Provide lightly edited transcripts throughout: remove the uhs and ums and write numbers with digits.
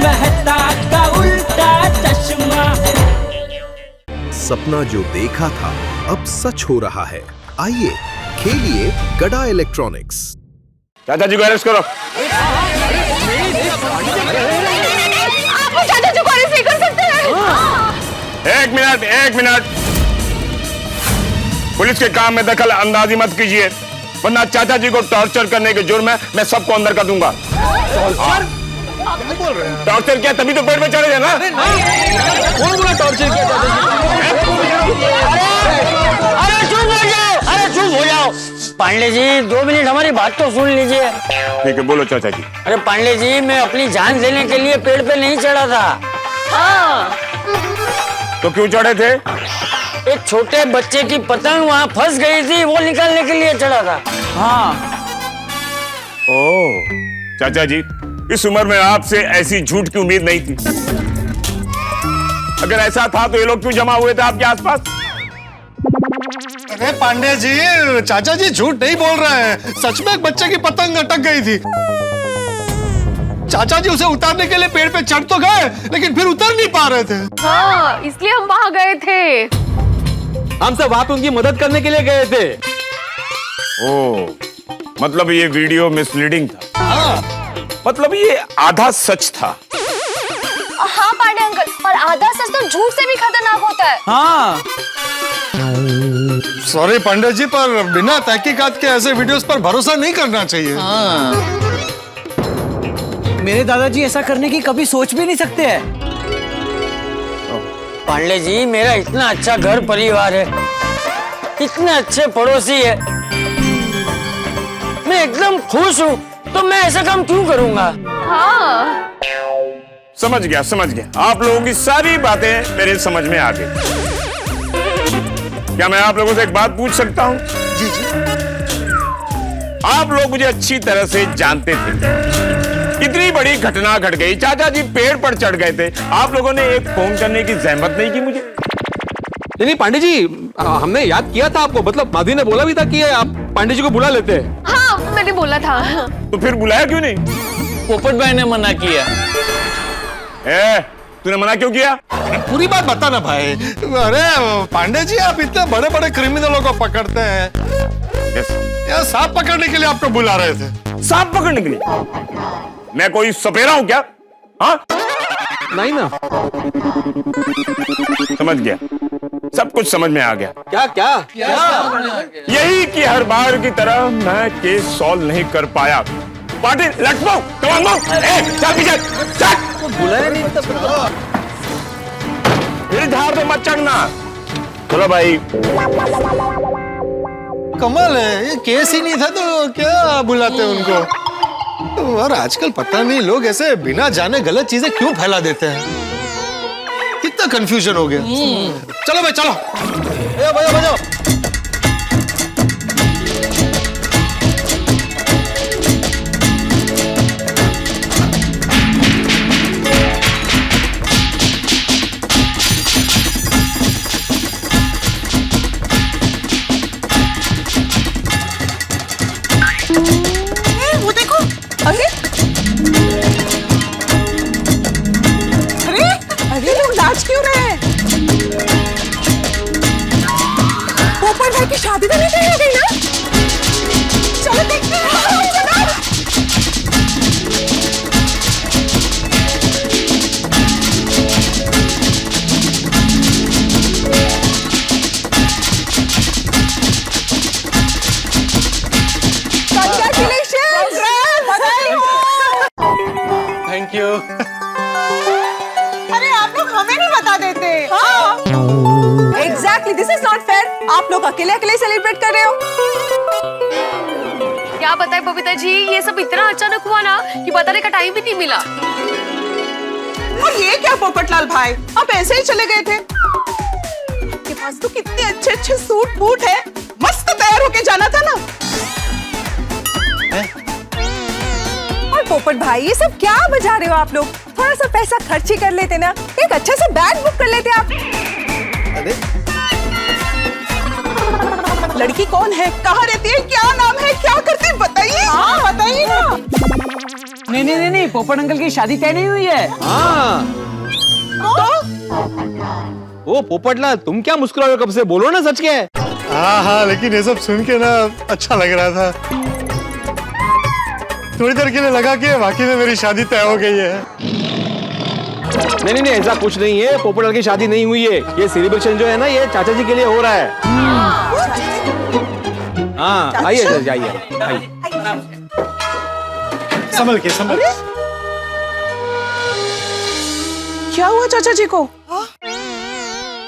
मेहता का उल्टा चश्मा। सपना जो देखा था अब सच हो रहा है। आइए खेलिए गड़ा इलेक्ट्रॉनिक्स। चाचा जी को अरेस्ट करो। आप चाचा जी को अरेस्ट नहीं कर सकते हैं। एक मिनट पुलिस के काम में दखल अंदाजी मत कीजिए, वरना चाचा जी को टॉर्चर करने के जुर्म में मैं सबको अंदर कर दूंगा। टॉर्चर किया तभी तो पेड़ पे चढ़े ना। कौन बोला टॉर्चर किया अरे चुप हो जाओ। पांडे जी 2 मिनट हमारी बात तो सुन लीजिए। ठीक है, बोलो चाचा जी। अरे पांडे जी, मैं अपनी जान देने के लिए पेड़ पे नहीं चढ़ा था। हाँ। तो क्यों चढ़े थे? एक छोटे बच्चे की पतंग वहाँ फंस गई थी, वो निकालने के लिए चढ़ा था। हाँ। ओह चाचा जी, इस उम्र में आपसे ऐसी झूठ की उम्मीद नहीं थी। अगर ऐसा था तो ये लोग क्यों जमा हुए थे आपके आसपास? अरे पांडे जी, चाचा जी झूठ नहीं बोल रहे हैं। सच में एक बच्चे की पतंग अटक गई थी। चाचा जी उसे उतारने के लिए पेड़ पे चढ़ तो गए, लेकिन फिर उतर नहीं पा रहे थे। हाँ, इसलिए हम वहाँ गए थे। हम सब वहां पे उनकी मदद करने के लिए गए थे। ओह, मतलब ये वीडियो मिसलीडिंग था। हाँ। मतलब ये आधा सच था। हाँ पांडे अंकल, और आधा सच तो झूठ से भी खतरनाक होता है। हाँ। सॉरी पांडे जी, पर बिना तहकीकात के ऐसे वीडियोस पर भरोसा नहीं करना चाहिए। मेरे दादाजी ऐसा करने की कभी सोच भी नहीं सकते हैं। पांडे जी, मेरा इतना अच्छा घर परिवार है, इतने अच्छे पड़ोसी है, मैं एकदम खुश हूँ, तो मैं ऐसा काम क्यों करूँगा? हाँ। समझ गया। आप लोगों की सारी बातें मेरे समझ में आ गई। क्या मैं आप लोगों से एक बात पूछ सकता हूँ? जी जी। आप लोग मुझे अच्छी तरह से जानते थे। इतनी बड़ी घटना घट गई, चाचा जी पेड़ पर चढ़ गए थे, आप लोगों ने एक फोन करने की जहमत नहीं की मुझे। नहीं पांडे जी, हमने याद किया था आपको। मतलब माधवी ने बोला भी था कि आप पांडे जी को बुला लेते हैं। हाँ, मैंने बोला था। तो फिर बुलाया क्यों नहीं? पोपट भाई ने मना किया। तूने मना क्यों किया? पूरी बात बता ना भाई। अरे पांडे जी, आप इतने बड़े बड़े क्रिमिनलों को पकड़ते हैं। यार सांप पकड़ने के लिए आपको बुला रहे थे। सांप पकड़ने के लिए? मैं कोई सपेरा हूं क्या? हाँ? नहीं ना। समझ गया, सब कुछ समझ में आ गया। क्या? यही कि हर बार की तरह मैं केस सॉल्व नहीं कर पाया। पार्टी लटको, कमांडो, चल पीछे, चल। बुलाया नहीं तो मेरी धार पे मत चढ़ना। चलो भाई। कमाल है, ये केस ही नहीं था तो क्या बुलाते उनको। और आजकल पता नहीं लोग ऐसे बिना जाने गलत चीजें क्यों फैला देते हैं। कितना कंफ्यूजन हो गया। चलो भाई चलो। बजाओ। वो देखो। अरे लोग नाच क्यों रहे हैं? पोपट भाई की शादी तो नहीं हो गई ना? चलो देखते हैं। Thank you. अरे आप लोग हमें नहीं बता देते। हाँ। Exactly, this is not fair. आप लोग अकेले अकेले सेलिब्रेट कर रहे हो। क्या बताए बबीता जी, ये सब इतना अचानक हुआ ना कि बताने का टाइम भी नहीं मिला। और ये क्या पोपटलाल भाई, आप ऐसे ही चले गए थे? आपके पास तो कितने अच्छे अच्छे सूट बूट है, मस्त तैयार होके जाना था ना। और पोपट भाई, ये सब क्या बजा रहे हो आप लोग? थोड़ा सा पैसा खर्च ही कर लेते ना, एक अच्छा सा बैग बुक कर लेते आप। अरे लड़की कौन है, कहाँ रहती है, क्या नाम है, क्या करती है, बताइए। हाँ बताइए ना। नहीं पोपट अंकल की शादी तय नहीं हुई है। हाँ ओ पोपटलाल, तुम क्या मुस्कुरा रहे हो कब से? बोलो ना सच क्या है। हाँ, लेकिन ये सब सुन के ना अच्छा लग रहा था। थोड़ी देर के लिए लगा कि वाकई में मेरी शादी तय हो गई है। नहीं, ऐसा कुछ नहीं है। पोपटलाल की शादी नहीं हुई है। ये सेलिब्रेशन जो है ना, ये चाचा जी के लिए हो रहा है। हाँ, आइए चाचा जी, आइए। संभल के। क्या हुआ चाचा जी को?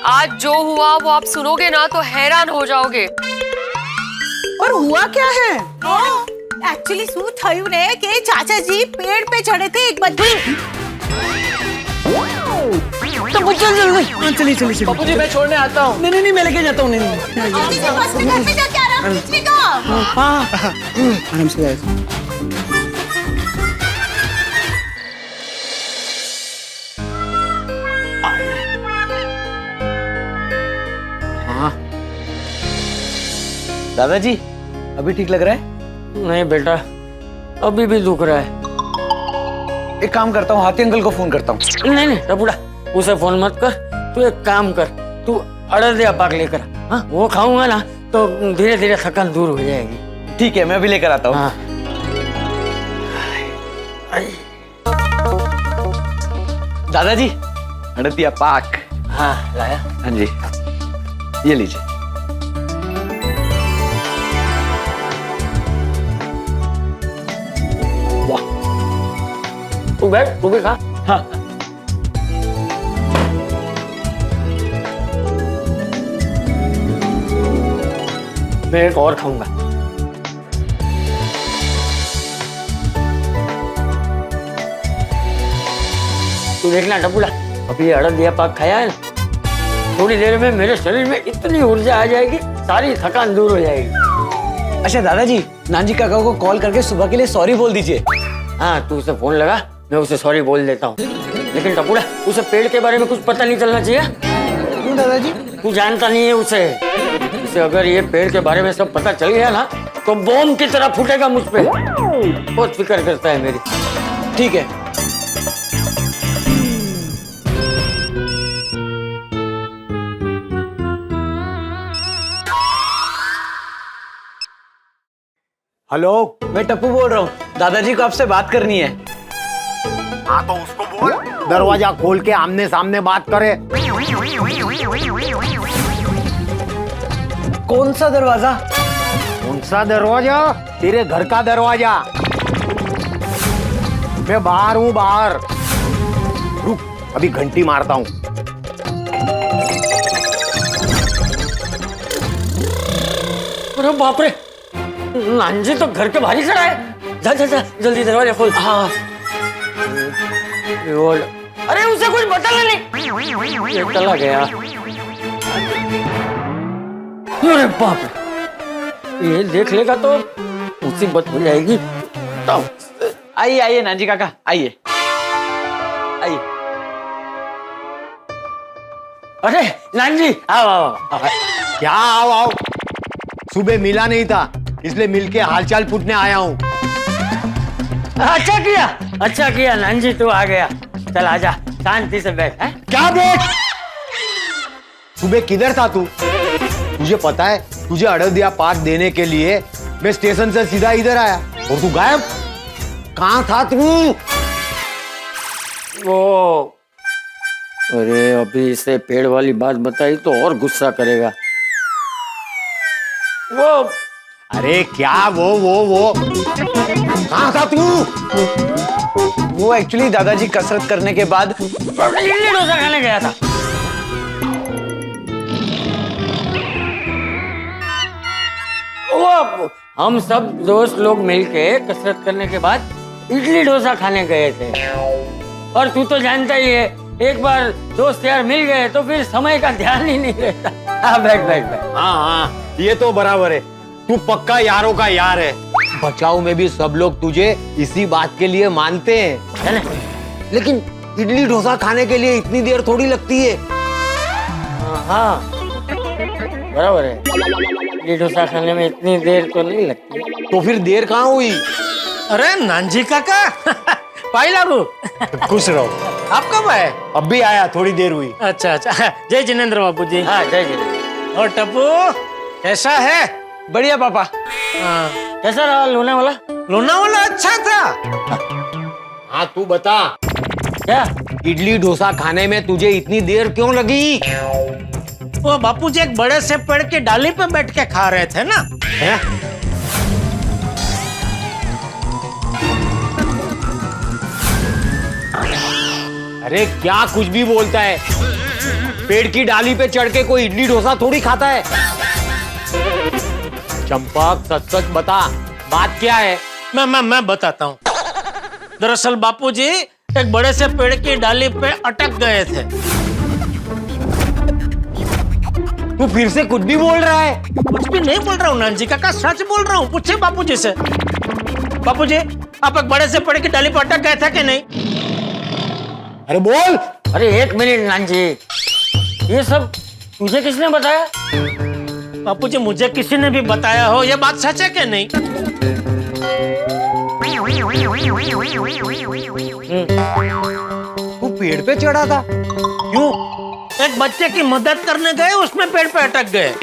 आज जो हुआ वो आप सुनोगे ना तो हैरान हो जाओगे। और हुआ क्या है? एक्चुअली શું થયું ને કે ચાચાજી પેડ पे चढ़े थे एक बच्चे। तो चलिए पप्पू जी मैं छोड़ने आता हूँ। नहीं मैं लेके जाता हूँ। नहीं बस में घर पे जाके आराम से का। आराम से जाए। दादाजी अभी ठीक लग रहा है? नहीं बेटा, अभी भी दुख रहा है। एक काम करता हूँ, हाथी अंकल को फोन करता हूँ। नहीं टपुड़ा, उसे फोन मत कर। तू एक काम कर, तू अड़दिया पाक लेकर आ। हाँ, वो खाऊंगा ना तो धीरे धीरे थकान दूर हो जाएगी। ठीक है, मैं अभी लेकर आता हूँ। हाँ। दादाजी अड़दिया पाक। हाँ लाया। हाँ जी, ये लीजिए। तू बैठ, तू भी खा। हाँ मैं एक और खाऊंगा। तू देखना टपुड़ा, अभी अड़दिया पाक खाया है ना, थोड़ी देर में मेरे शरीर में इतनी ऊर्जा आ जाएगी, सारी थकान दूर हो जाएगी। अच्छा दादाजी, नानजी काका को कॉल करके सुबह के लिए सॉरी बोल दीजिए। हाँ, तू उसे फोन लगा, मैं उसे सॉरी बोल देता हूँ। लेकिन टपुड़ा, उसे पेड़ के बारे में कुछ पता नहीं चलना चाहिए। क्यों दादाजी? तू जानता नहीं है उसे अगर ये पेड़ के बारे में सब पता चल गया ना तो बॉम्ब की तरह फूटेगा मुझ पे। बहुत फिक्र करता है मेरी। ठीक है। हेलो, मैं टप्पू बोल रहा हूँ, दादाजी को आपसे बात करनी है। हाँ तो उसको बोल दरवाजा खोल के आमने सामने बात करे। कौन सा दरवाजा? कौन सा दरवाजा? तेरे घर का दरवाजा। मैं बाहर हूँ, बाहर। रुक, अभी घंटी मारता हूँ। अरे बाप रे, नानजी तो घर के बाहर ही खड़ा है। जा जल्दी दरवाजा खोल। हाँ। अरे उसे कुछ बता नहीं, ये चला गया। अरे बाप रे, ये देख लेगा तो मुसीबत हो जाएगी। आइए नानजी काका, आइए। अरे नानजी, आओ। क्या आओ? सुबह मिला नहीं था, इसलिए मिलके हालचाल पूछने आया हूँ। अच्छा किया नानजी, तू आ गया। चल आजा, शांति से बैठ। है क्या बैठ? सुबह किधर था तू? तुझे पता है, तुझे अड़दिया पाक देने के लिए मैं स्टेशन से सीधा इधर आया और तू गायब। कहाँ था तू? वो, अरे अभी इसे पेड़ वाली बात बताई तो और गुस्सा करेगा। वो, अरे क्या वो कहाँ था तू? वो एक्चुअली दादाजी कसरत करने के बाद इडली डोसा खाने गया था। वो हम सब दोस्त लोग मिलके कसरत करने के बाद इडली डोसा खाने गए थे। और तू तो जानता ही है, एक बार दोस्त यार मिल गए तो फिर समय का ध्यान ही नहीं रहता। हाँ बैठ। हाँ, ये तो बराबर है। तू पक्का यारों का यार है। बचाओ में भी सब लोग तुझे इसी बात के लिए मानते हैं, है ना? लेकिन इडली डोसा खाने के लिए इतनी देर थोड़ी लगती है। हाँ बराबर है, इडली डोसा खाने में इतनी देर तो नहीं लगती। तो फिर देर कहाँ हुई? अरे नानजी काका पाई लागू। खुश रहो। आप कब आए? अब भी आया, थोड़ी देर हुई। अच्छा अच्छा, जय जिनेंद्र बापू जी। हाँ जय जिनेंद्र। और टप्पू कैसा है? बढ़िया पापा। हाँ, कैसा रहा लोनावाला? लोनावाला अच्छा था। हाँ तू बता, क्या? इडली डोसा खाने में तुझे इतनी देर क्यों लगी? वो बापू जी एक बड़े से पेड़ की डाली पे बैठ के खा रहे थे ना। है? अरे क्या कुछ भी बोलता है? पेड़ की डाली पे चढ़ के कोई इडली डोसा थोड़ी खाता है। चंपक सच सच बता, बात क्या है? मैं बताता हूँ। दरअसल बापूजी एक बड़े से पेड़ की डाली पे अटक गए थे। तू फिर से कुछ भी बोल रहा है? कुछ भी नहीं बोल रहा हूँ नानजी काका, सच बोल रहा हूँ। पूछे बापूजी से। बापूजी आप एक बड़े से पेड़ की डाली पे अटक गए थे कि नहीं? अरे बोल। अरे एक मिनट नानजी, ये सब तुझे किसने बताया? बापूजी मुझे किसी ने भी बताया हो, ये बात सच है कि नहीं? तू पेड़ पे चढ़ा था? क्यों? एक बच्चे की मदद करने गए, उसमें पेड़ पे अटक गए।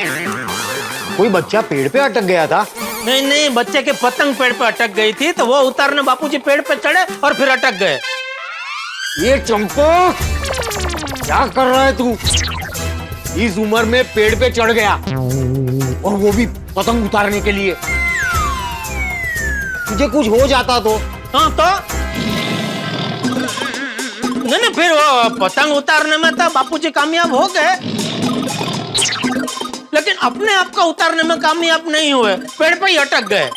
कोई बच्चा पेड़ पे अटक गया था? नहीं, बच्चे की पतंग पेड़ पे अटक गई थी, तो वो उतारने बापूजी पेड़ पे चढ़े और फिर अटक गए। ये चंपक क्या कर रहा है तू? इस उम्र में पेड़ पे चढ़ गया, और वो भी पतंग उतारने के लिए। तुझे कुछ हो जाता तो? हाँ तो नहीं, फिर वो पतंग उतारने में तो बापूजी कामयाब हो गए, लेकिन अपने आप को उतारने में कामयाब नहीं हुए, पेड़ पे ही अटक गए।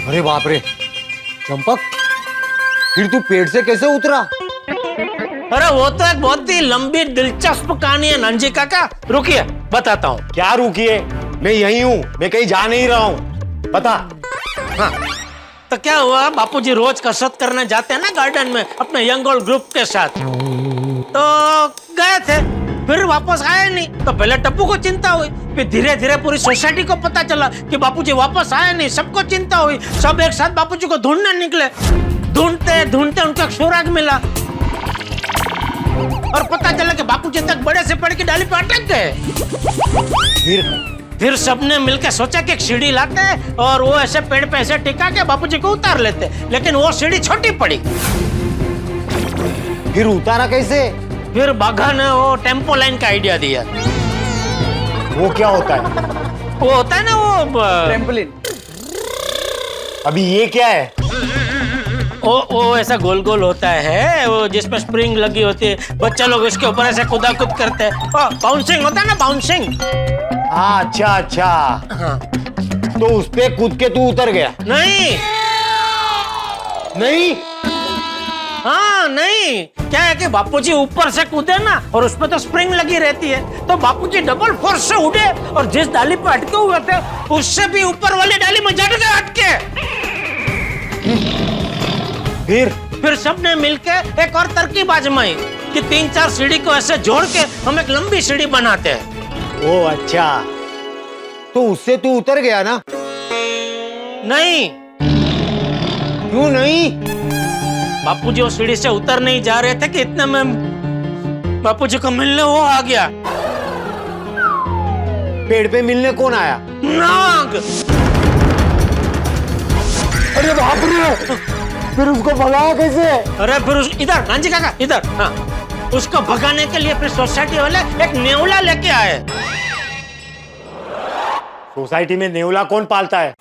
अरे बाप रे चंपक, फिर तू पेड़ से कैसे उतरा? अरे वो तो एक बहुत ही लंबी दिलचस्प कहानी है नानजी काका, रुकिए बताता हूँ। क्या रुकिए, मैं यही हूँ, मैं कहीं जा नहीं रहा हूँ, बता। हाँ तो क्या हुआ, बापूजी रोज कसरत करने जाते हैं ना गार्डन में अपने यंग ओल्ड ग्रुप के साथ, तो गए थे, फिर वापस आए नहीं। तो पहले टप्पू को चिंता हुई, फिर धीरे धीरे पूरी सोसाइटी को पता चला कि बापूजी वापस आए नहीं, सबको चिंता हुई। सब एक साथ बापूजी को ढूंढने निकले। ढूंढते ढूंढते उनको एक सुराग मिला और पता चला कि बापूजी तक बड़े से पेड़ की डाली पे अटक गए। फिर सबने मिलकर सोचा कि एक सीढ़ी लाते हैं और वो ऐसे पेड़ पे ऐसे टिका के बापूजी को उतार लेते, लेकिन वो सीढ़ी छोटी पड़ी। फिर उतारा कैसे? फिर बाघा ने वो टेम्पो लाइन का आइडिया दिया। वो क्या होता है? वो होता है ना वो ट्रैम्पोलिन। अभी ये क्या है? वो ऐसा गोल गोल होता है, वो जिसमें स्प्रिंग लगी होती है, बच्चा लोग उसके ऊपर ऐसे कूदा कूद करते हैं। बाउंसिंग होता है ना, बाउंसिंग। अच्छा अच्छा। हाँ। तो उस पे कूद के तू उतर गया? नहीं नहीं। हाँ नहीं, क्या है कि बापूजी ऊपर से कूदे ना, और उसमें तो स्प्रिंग लगी रहती है, तो बापूजी डबल फोर्स से उड़े और जिस डाली पे अटके हुए थे उससे भी ऊपर वाली डाली में जट गए अटके। फिर सबने मिलके एक और तरकीब आजमाई कि 3-4 सीढ़ी को ऐसे जोड़ के हम एक लंबी सीढ़ी बनाते हैं। ओ अच्छा, तो उससे तू उतर गया ना? नहीं। क्यों नहीं? बापूजी वो सीढ़ी से उतर नहीं जा रहे थे कि इतने में बापूजी को मिलने वो आ गया। पेड़ पे मिलने कौन आया? नाग। अरे बाप रे, फिर उसको भगाया कैसे? अरे फिर इधर नानजी काका इधर। हाँ, उसको भगाने के लिए फिर सोसाइटी वाले एक नेवला लेके आए। सोसाइटी में नेवला कौन पालता है?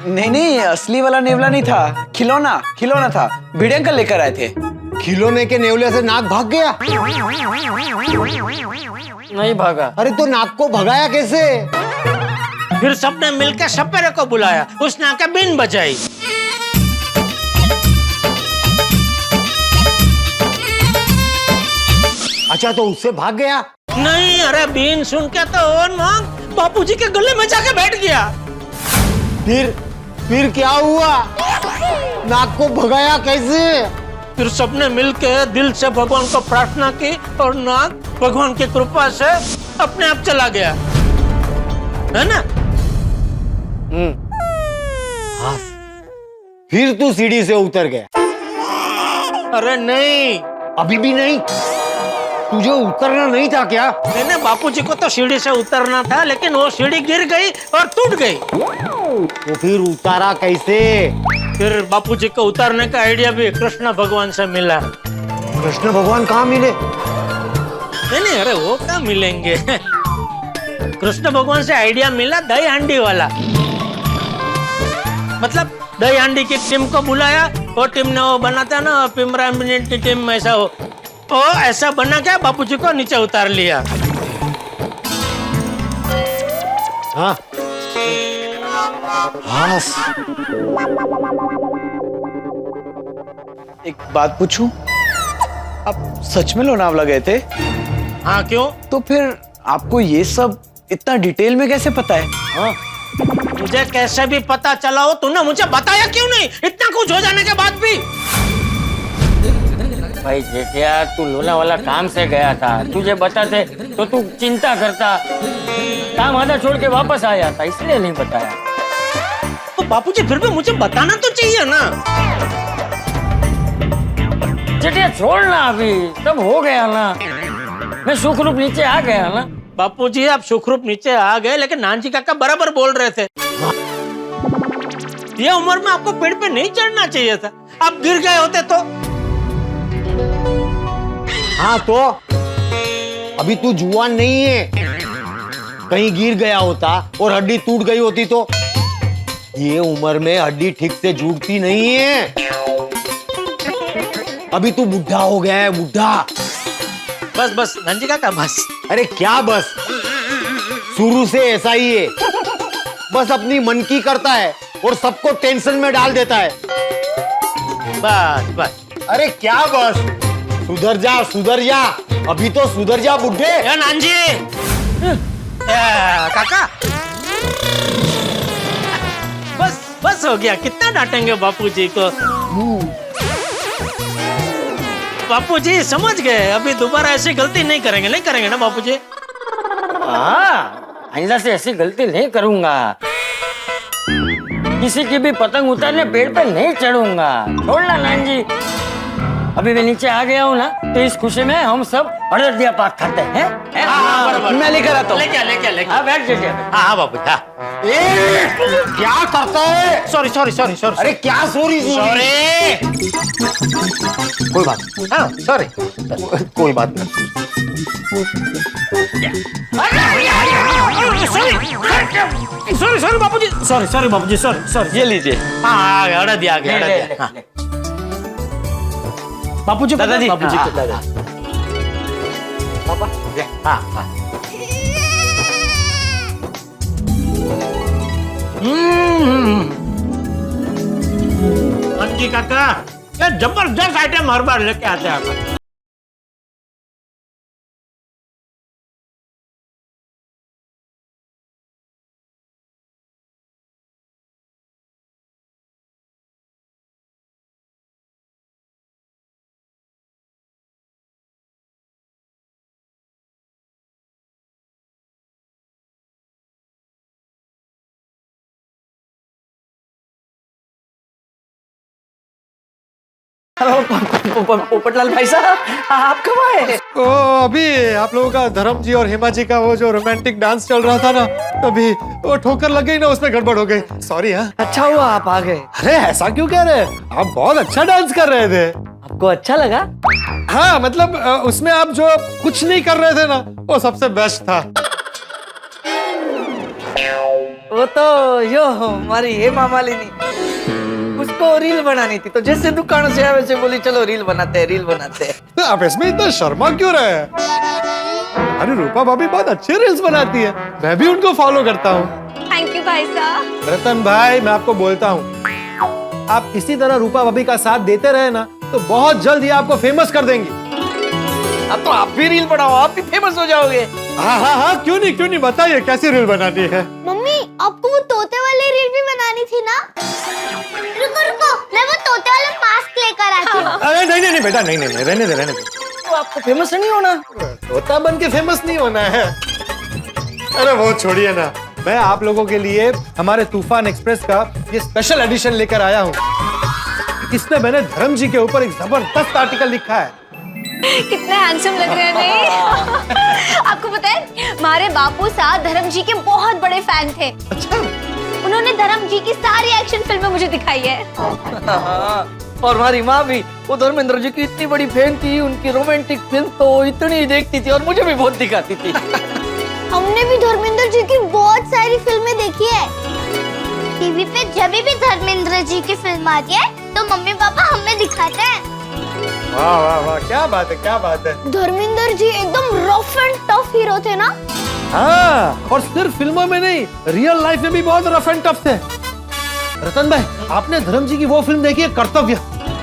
नहीं, असली वाला नेवला नहीं था, खिलौना था, भिड़े अंकल लेकर आए थे। खिलौने के नेवले से नाग भाग गया? नहीं भागा। अरे तो नाग को भगाया कैसे? फिर सबने मिलकर सपेरे को बुलाया, उसने आके बीन बजाई। अच्छा, तो उससे भाग गया? नहीं, अरे बीन सुन के तो वो नाग बापूजी के गले में जाके बैठ गया। फिर क्या हुआ? नाग को भगाया कैसे? फिर सबने मिलकर दिल से भगवान को प्रार्थना की और नाग भगवान की कृपा से अपने आप चला गया, है ना? हाँ, फिर तू सीढ़ी से उतर गया। अरे नहीं, अभी भी नहीं? तुझे उतरना नहीं था क्या? मैंने बापूजी को तो सीढ़ी से उतरना था, लेकिन वो सीढ़ी गिर गई और टूट गई। तो फिर उतारा कैसे? फिर बापूजी को उतारने का आइडिया भी कृष्ण भगवान से मिला। कृष्ण भगवान कहाँ मिले? नहीं, अरे वो कहाँ मिलेंगे। कृष्ण भगवान से आइडिया मिला दही हांडी वाला। मतलब दही हांडी की टीम को बुलाया, वो टीम ने वो बनाता ना पिमरा मिनट की टीम, ऐसा हो वो ऐसा बना क्या बापूजी को नीचे उतार लिया। हाँ हाँ। एक बात पूछूं, आप सच में लोनावला गए थे? हाँ, क्यों? तो फिर आपको ये सब इतना डिटेल में कैसे पता है? हाँ? मुझे कैसे भी पता चला हो, तूने मुझे बताया क्यों नहीं? इतना कुछ हो जाने के बाद भी। भाई जेठिया, तू लोनावाला काम से गया था, तुझे बताते तो तू चिंता करता, काम आधा छोड़ के वापस आ जाता, इसलिए नहीं बताया। तो बापूजी फिर भी मुझे बताना तो चाहिए ना। जेठिया छोड़ ना, अभी सब हो गया ना, मैं सुखरूप नीचे आ गया ना। बापूजी आप सुखरूप नीचे आ गए, लेकिन नानजी काका बराबर बोल रहे थे। ये उम्र में आपको पेड़ पे नहीं चढ़ना चाहिए था, आप गिर गए होते तो। हाँ तो अभी तू जुआन नहीं है, कहीं गिर गया होता और हड्डी टूट गई होती तो? ये उम्र में हड्डी ठीक से जुड़ती नहीं है। अभी तू बुढ़ा हो गया है, बुढ़ा। बस बस नानजी काका बस। अरे क्या बस, शुरू से ऐसा ही है, बस अपनी मन की करता है और सबको टेंशन में डाल देता है। बस बस। अरे क्या बस, सुधर जा सुधर जा, अभी तो सुधर जा बुढ़े। या नानजी काका, बस बस हो गया, कितना डांटेंगे बापूजी को। बापूजी समझ गए, अभी दोबारा ऐसी गलती नहीं करेंगे, नहीं करेंगे ना बापूजी? हाँ, आइंदा से ऐसी गलती नहीं करूंगा, किसी की भी पतंग उतारने पेड़ पे नहीं चढ़ूंगा। छोड़ना नानजी, अभी मैं नीचे आ गया हूँ ना, तो इस खुशी में हम सब अड़दिया पाक खाते हैं। मैं लेकर आता हूँ। हाँ बैठ जाइए। हाँ बापू, हाँ। क्या करता है? Sorry sorry sorry sorry. अरे क्या सॉरी सॉरी? कोई बात, हाँ सॉरी, कोई बात नहीं। सॉरी सॉरी बापूजी, सॉरी सॉरी बापूजी, सॉरी सॉरी। ये लीजिए। हाँ आ गया, अड़ा दिया, आ गया, अड़ा दिया। हाँ। बापूजी को दादाजी, बापूजी हाँ, को दादा। पापा, हाँ हाँ। नानजी काका, ये जबरदस्त आइटम हर बार लेके आते हैं आप। पोपटलाल भाई साहब, आप कब आए? ओ अभी आप लोगों का धर्म जी और हेमा जी का वो जो रोमांटिक डांस चल रहा था ना, तभी वो ठोकर लग गई ना, उसमें गड़बड़ हो गई। सॉरी। हाँ, अच्छा हुआ आप आ गए। अरे ऐसा क्यों कह रहे हैं, आप बहुत अच्छा डांस कर रहे थे। आपको अच्छा लगा? हाँ मतलब उसमें आप जो कुछ नहीं कर रहे थे ना, वो सबसे बेस्ट था। वो तो यो हमारी हेमा मालिनी, उसको रील बनानी थी, तो जैसे दुकान से आए वैसे बोली चलो रील बनाते हैं, रील बनाते हैं। तो आप इसमें इतना शर्मा क्यों रहे हैं? अरे रूपा भाभी बहुत अच्छे रील्स बनाती है, मैं भी उनको फॉलो करता हूँ। थैंक यू भाई साहब। रतन भाई मैं आपको बोलता हूँ, आप इसी तरह रूपा भाभी का साथ देते रहे ना, तो बहुत जल्द ये आपको फेमस कर देंगी। अब तो आप भी रील बनाओ, आप भी फेमस हो जाओगे। हाँ हाँ हाँ, क्यों नहीं बताइए कैसी रील बनानी है। मम्मी आपको वो तोते वाली रील भी बनानी थी ना? रुको रुको, मैं वो तोते वाला मास्क लेकर आती हूँ। अरे नहीं बेटा, नहीं रहने दे। तो आपको फेमस नहीं होना? तोता बन के फेमस नहीं होना है। अरे वो छोड़िए ना, मैं आप लोगों के लिए हमारे तूफान एक्सप्रेस का ये स्पेशल एडिशन लेकर आया हूँ। इसमें मैंने धर्म जी के ऊपर एक जबरदस्त आर्टिकल लिखा है। कितने हैंडसम लग रहे हैं नहीं? आपको पता है हमारे बापू साहब धर्म जी के बहुत बड़े फैन थे। अच्छा। उन्होंने धर्म जी की सारी एक्शन फिल्में मुझे दिखाई है। और हमारी माँ भी, वो धर्मेंद्र जी की इतनी बड़ी फैन थी, उनकी रोमांटिक फिल्म तो इतनी देखती थी और मुझे भी बहुत दिखाती थी। हमने भी धर्मेंद्र जी की बहुत सारी फिल्में देखी है। टीवी पे जब भी धर्मेंद्र जी की फिल्म आती है तो मम्मी पापा हमें दिखाते हैं। वाह वाह वाह, क्या बात है, क्या बात है। धर्मेंद्र जी एकदम रफ एंड टफ हीरो थे ना? हाँ, और सिर्फ फिल्मों में नहीं, रियल लाइफ में भी बहुत रफ एंड टफ थे। रतन भाई, आपने धर्म जी की वो फिल्म देखी है कर्तव्य?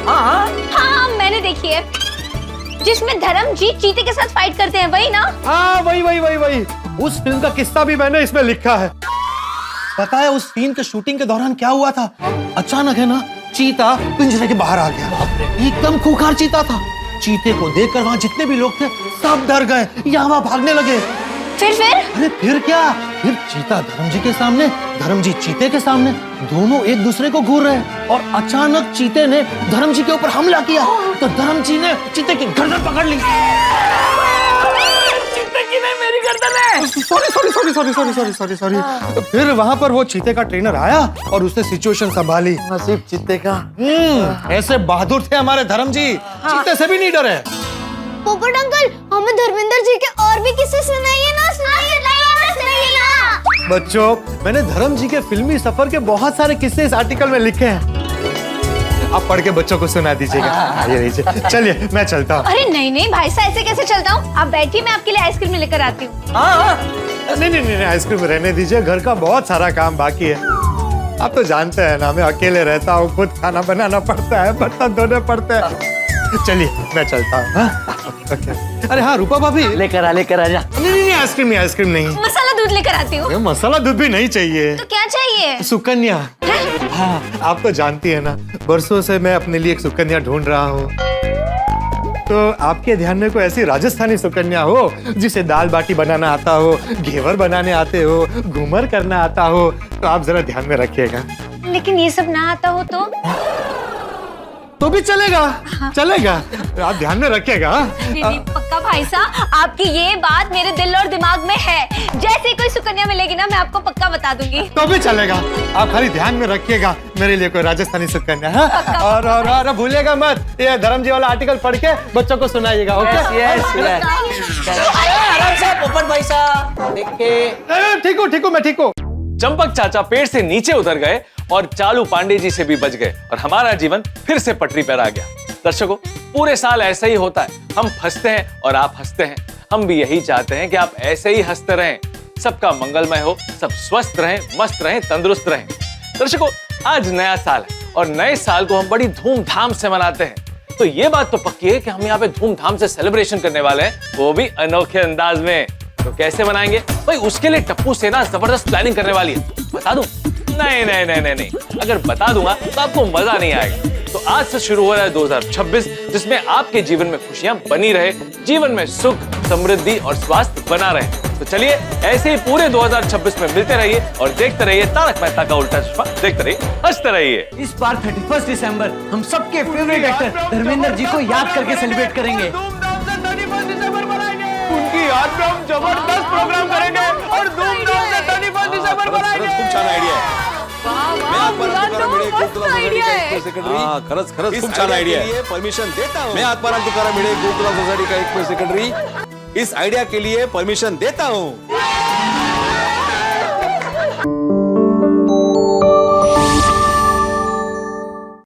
हाँ, मैंने देखी है, जिसमें धर्म जी चीते के साथ फाइट करते हैं, वही ना? हाँ, वही। उस फिल्म का किस्सा भी मैंने इसमें लिखा है। पता है उस सीन के शूटिंग के दौरान क्या हुआ था? अचानक है ना, चीता पिंजरे के बाहर आ गया। एकदम खूंखार चीता था। चीते को देखकर वहाँ जितने भी लोग थे सब डर गए, यहाँ भागने लगे। फिर? अरे फिर क्या? फिर चीता धर्म जी के सामने, धर्म जी चीते के सामने, दोनों एक दूसरे को घूर रहे और अचानक चीते ने धर्म जी के ऊपर हमला किया तो धर्म जी ने चीते की गर्दन पकड़ ली। मेरी गर्दन है। सॉरी। फिर वहाँ पर वो चीते का ट्रेनर आया और उसने सिचुएशन संभाली। नसीब चीते का। ऐसे बहादुर थे हमारे धर्म जी, चीते से भी नहीं डरे। पोपट अंकल, हमें धर्मेंद्र जी के और भी किस्से सुनाइए ना। बच्चों, मैंने धर्म जी के फिल्मी सफर के बहुत सारे किस्से इस आर्टिकल में लिखे हैं। आप पढ़ के बच्चों को सुना दीजिएगा। ये लीजिए, चलिए मैं चलता हूँ। अरे नहीं भाई साहब, ऐसे कैसे चलता हूँ? आप बैठिए, मैं आपके लिए आइसक्रीम लेकर आती हूँ। नहीं, आइसक्रीम रहने दीजिए, घर का बहुत सारा काम बाकी है। आप तो जानते हैं ना, मैं अकेले रहता हूँ, खुद खाना बनाना पड़ता है, बर्तन धोने पड़ते हैं। चलिए मैं चलता हूँ। अरे हाँ, रूपा भाभी, लेकर आ जा। नहीं, आइसक्रीम नहीं। मसाला दूध लेकर आती हूँ। मसाला दूध भी नहीं चाहिए। तो क्या चाहिए? सुकन्या। हाँ, आप तो जानती है ना, बरसों से मैं अपने लिए एक सुकन्या ढूंढ रहा हूँ। तो आपके ध्यान में कोई ऐसी राजस्थानी सुकन्या हो जिसे दाल बाटी बनाना आता हो, घेवर बनाने आते हो, घूमर करना आता हो, तो आप जरा ध्यान में रखिएगा। लेकिन ये सब ना आता हो तो भी चलेगा। चलेगा, आप ध्यान में रखिएगा। पक्का भाई साहब, आपकी ये बात मेरे दिल और दिमाग में है। जैसे कोई सुकन्या मिलेगी ना, मैं आपको पक्का बता दूंगी। तो भी चलेगा, आप खाली ध्यान में रखिएगा मेरे लिए कोई राजस्थानी सुकन्या है। और भूलिएगा मत, ये धर्म जी वाला आर्टिकल पढ़ के बच्चों को सुनाइएगा। ओके? आराम से पोपट भाई साहब, देख के। ठीक हूँ, मैं ठीक हूँ। चंपक चाचा पेड़ से नीचे उतर गए और चालू पांडे जी से भी बच गए और हमारा जीवन फिर से पटरी पर आ गया। दर्शकों, पूरे साल ऐसा ही होता है, हम फंसते हैं और आप हंसते हैं। हम भी यही चाहते हैं कि आप ऐसे ही हंसते रहें, सबका मंगलमय हो, सब स्वस्थ रहें, मस्त रहें, तंदुरुस्त रहें। दर्शकों, आज नया साल है और नए साल को हम बड़ी धूमधाम से मनाते हैं। तो ये बात तो पक्की है कि हम यहाँ पे धूमधाम से सेलिब्रेशन करने वाले हैं, वो भी अनोखे अंदाज में। तो कैसे मनाएंगे भाई? उसके लिए टप्पू सेना जबरदस्त प्लानिंग करने वाली है। बता दूं? नहीं, अगर बता दूंगा तो आपको मजा नहीं आएगा। तो आज से शुरू हो रहा है 2026, जिसमें आपके जीवन में खुशियां बनी रहे, जीवन में सुख, समृद्धि और स्वास्थ्य बना रहे। तो चलिए ऐसे ही पूरे 2026 में मिलते रहिए और देखते रहिए तारक मेहता का उल्टा चश्मा। देखते रहिए, हंसते रहिए। इस बार 31 दिसंबर हम सबके फेवरेट एक्टर धर्मेंद्र जी को याद करके सेलिब्रेट करेंगे। उनकी याद में हम जबरदस्त प्रोग्राम करेंगे और धूमधाम से 31 दिसंबर मनाएंगे। खूप छान आयडिया आहे. खरंच खूप छान आयडिया है। परमिशन देता हूँ। मैं आत्माराम तुकाराम भिड़े गोकुला सोसाइटी का एक सेक्रेटरी इस आइडिया के लिए परमिशन देता हूँ।